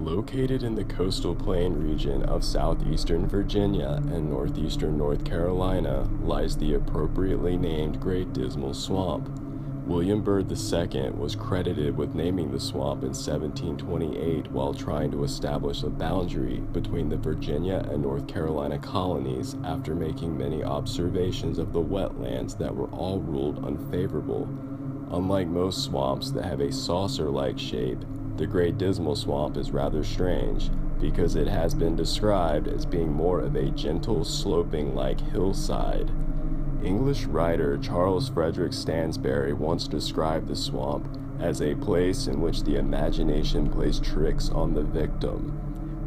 Located in the coastal plain region of southeastern Virginia and northeastern North Carolina lies the appropriately named Great Dismal Swamp. William Byrd II was credited with naming the swamp in 1728 while trying to establish a boundary between the Virginia and North Carolina colonies after making many observations of the wetlands that were all ruled unfavorable. Unlike most swamps that have a saucer-like shape, the Great Dismal Swamp is rather strange because it has been described as being more of a gentle sloping-like hillside. English writer Charles Frederick Stansbury once described the swamp as a place in which the imagination plays tricks on the victim.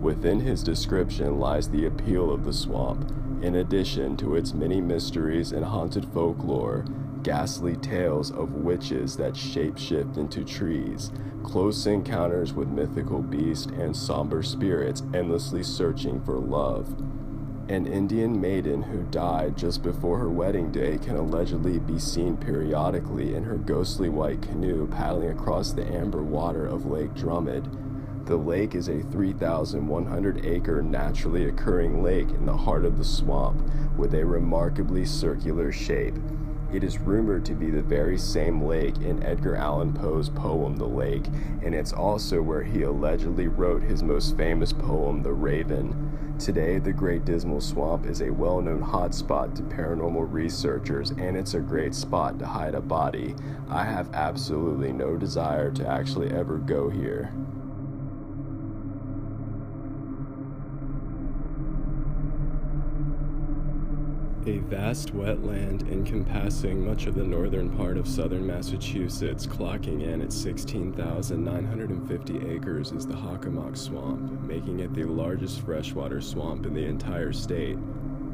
Within his description lies the appeal of the swamp, in addition to its many mysteries and haunted folklore, ghastly tales of witches that shapeshift into trees, close encounters with mythical beasts and somber spirits endlessly searching for love. An Indian maiden who died just before her wedding day can allegedly be seen periodically in her ghostly white canoe paddling across the amber water of Lake Drummond. The lake is a 3,100-acre naturally occurring lake in the heart of the swamp with a remarkably circular shape. It is rumored to be the very same lake in Edgar Allan Poe's poem The Lake, and it's also where he allegedly wrote his most famous poem, The Raven. Today, the Great Dismal Swamp is a well-known hotspot to paranormal researchers, and it's a great spot to hide a body. I have absolutely no desire to actually ever go here. A vast wetland encompassing much of the northern part of southern Massachusetts, clocking in at 16,950 acres, is the Hockomock Swamp, making it the largest freshwater swamp in the entire state.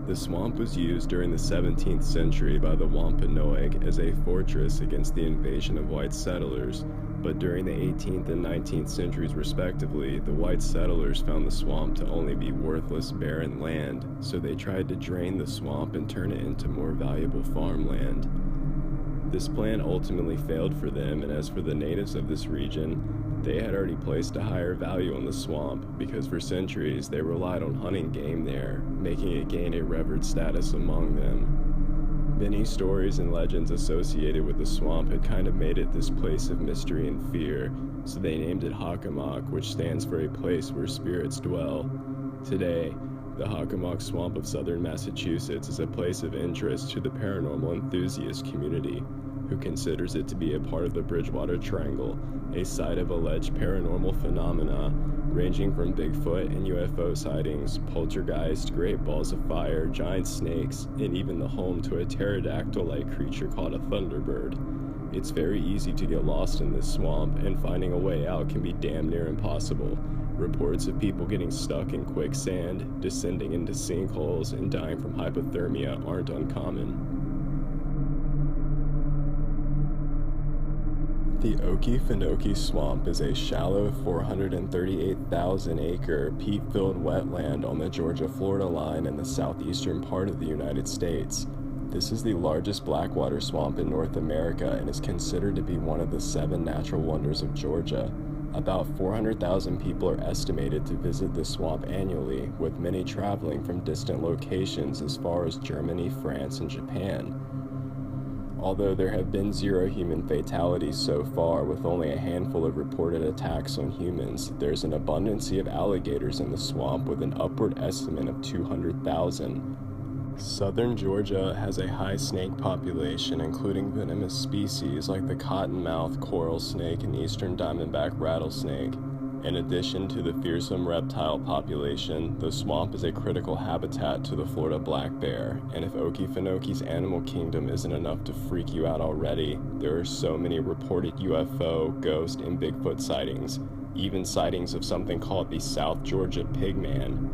The swamp was used during the 17th century by the Wampanoag as a fortress against the invasion of white settlers, but during the 18th and 19th centuries respectively, the white settlers found the swamp to only be worthless, barren land, so they tried to drain the swamp and turn it into more valuable farmland. This plan ultimately failed for them, and as for the natives of this region, they had already placed a higher value on the swamp because for centuries they relied on hunting game there, making it gain a revered status among them. Many stories and legends associated with the swamp had kind of made it this place of mystery and fear, so they named it Hockomock, which stands for a place where spirits dwell. Today, the Hockomock Swamp of southern Massachusetts is a place of interest to the paranormal enthusiast community, who considers it to be a part of the Bridgewater Triangle, a site of alleged paranormal phenomena ranging from Bigfoot and UFO sightings, poltergeist, great balls of fire, giant snakes, and even the home to a pterodactyl-like creature called a thunderbird. It's very easy to get lost in this swamp, and finding a way out can be damn near impossible. Reports of people getting stuck in quicksand, descending into sinkholes, and dying from hypothermia aren't uncommon. The Okefenokee Swamp is a shallow 438,000-acre peat-filled wetland on the Georgia-Florida line in the southeastern part of the United States. This is the largest blackwater swamp in North America and is considered to be one of the 7 natural wonders of Georgia. About 400,000 people are estimated to visit the swamp annually, with many traveling from distant locations as far as Germany, France, and Japan. Although there have been 0 human fatalities so far, with only a handful of reported attacks on humans, there's an abundance of alligators in the swamp with an upward estimate of 200,000. Southern Georgia has a high snake population, including venomous species like the cottonmouth coral snake and eastern diamondback rattlesnake. In addition to the fearsome reptile population, the swamp is a critical habitat to the Florida black bear, and if Okefenokee's animal kingdom isn't enough to freak you out already, there are so many reported UFO, ghost, and Bigfoot sightings, even sightings of something called the South Georgia Pigman.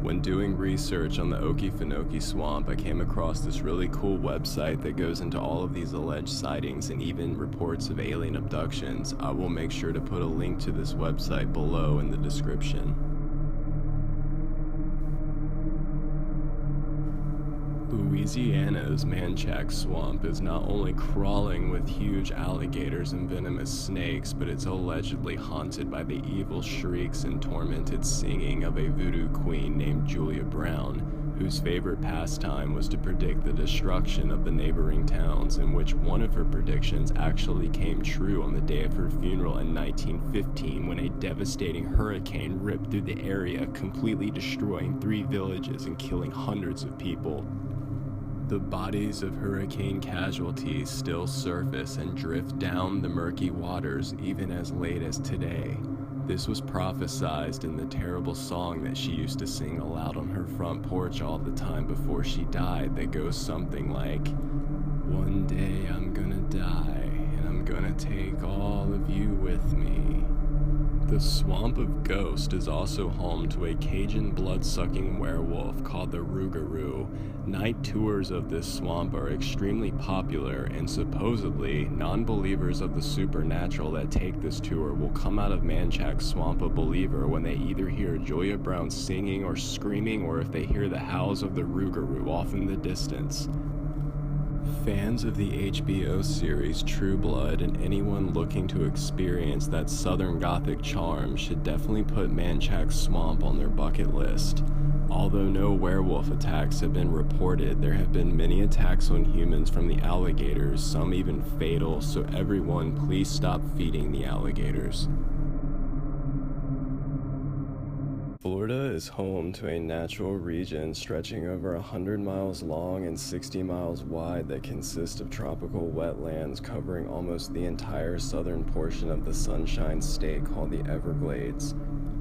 When doing research on the Okefenokee Swamp, I came across this really cool website that goes into all of these alleged sightings and even reports of alien abductions. I will make sure to put a link to this website below in the description. Louisiana's Manchac Swamp is not only crawling with huge alligators and venomous snakes, but it's allegedly haunted by the evil shrieks and tormented singing of a voodoo queen named Julia Brown, whose favorite pastime was to predict the destruction of the neighboring towns, in which one of her predictions actually came true on the day of her funeral in 1915 when a devastating hurricane ripped through the area, completely destroying 3 villages and killing hundreds of people. The bodies of hurricane casualties still surface and drift down the murky waters even as late as today. This was prophesized in the terrible song that she used to sing aloud on her front porch all the time before she died that goes something like, "One day I'm gonna die, and I'm gonna take all of you with me." The Swamp of Ghost is also home to a Cajun blood-sucking werewolf called the Rougarou. Night tours of this swamp are extremely popular, and supposedly, non-believers of the supernatural that take this tour will come out of Manchac Swamp a believer when they either hear Julia Brown singing or screaming, or if they hear the howls of the Rougarou off in the distance. Fans of the HBO series True Blood and anyone looking to experience that Southern Gothic charm should definitely put Manchac Swamp on their bucket list. Although no werewolf attacks have been reported, there have been many attacks on humans from the alligators, some even fatal, so everyone please stop feeding the alligators. Florida is home to a natural region stretching over 100 miles long and 60 miles wide that consists of tropical wetlands covering almost the entire southern portion of the Sunshine State called the Everglades.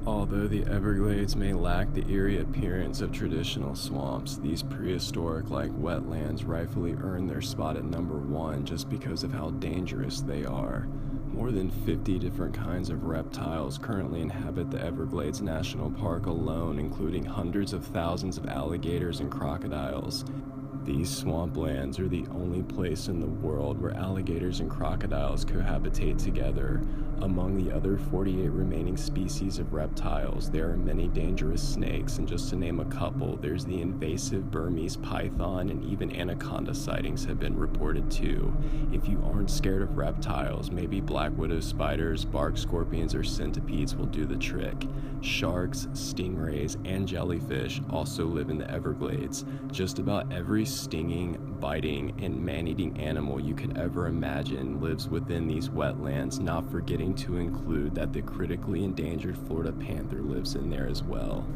Although the Everglades may lack the eerie appearance of traditional swamps, these prehistoric-like wetlands rightfully earn their spot at number 1 just because of how dangerous they are. More than 50 different kinds of reptiles currently inhabit the Everglades National Park alone, including hundreds of thousands of alligators and crocodiles. These swamplands are the only place in the world where alligators and crocodiles cohabitate together. Among the other 48 remaining species of reptiles, there are many dangerous snakes, and just to name a couple, there's the invasive Burmese python, and even anaconda sightings have been reported too. If you aren't scared of reptiles, maybe black widow spiders, bark scorpions, or centipedes will do the trick. Sharks, stingrays, and jellyfish also live in the Everglades. Just about every stinging, biting, and man-eating animal you could ever imagine lives within these wetlands, not forgetting to include that the critically endangered Florida panther lives in there as well.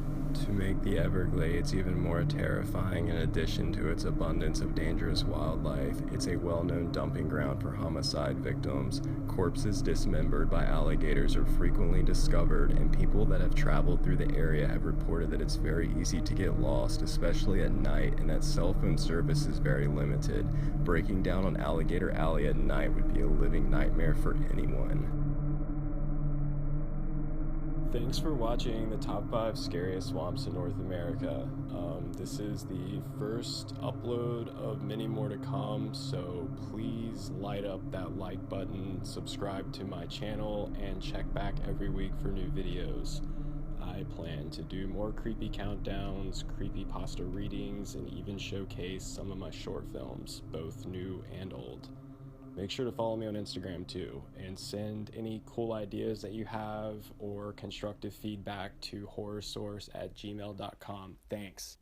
To make the Everglades even more terrifying, in addition to its abundance of dangerous wildlife, it's a well-known dumping ground for homicide victims. Corpses dismembered by alligators are frequently discovered, and people that have traveled through the area have reported that it's very easy to get lost, especially at night, and that cell phone service is very limited. Breaking down on Alligator Alley at night would be a living nightmare for anyone. Thanks for watching the top 5 scariest swamps in North America. This is the first upload of many more to come, so please light up that like button, subscribe to my channel, and check back every week for new videos. I plan to do more creepy countdowns, creepypasta readings, and even showcase some of my short films, both new and old. Make sure to follow me on Instagram too, and send any cool ideas that you have or constructive feedback to horrorsource@gmail.com. Thanks.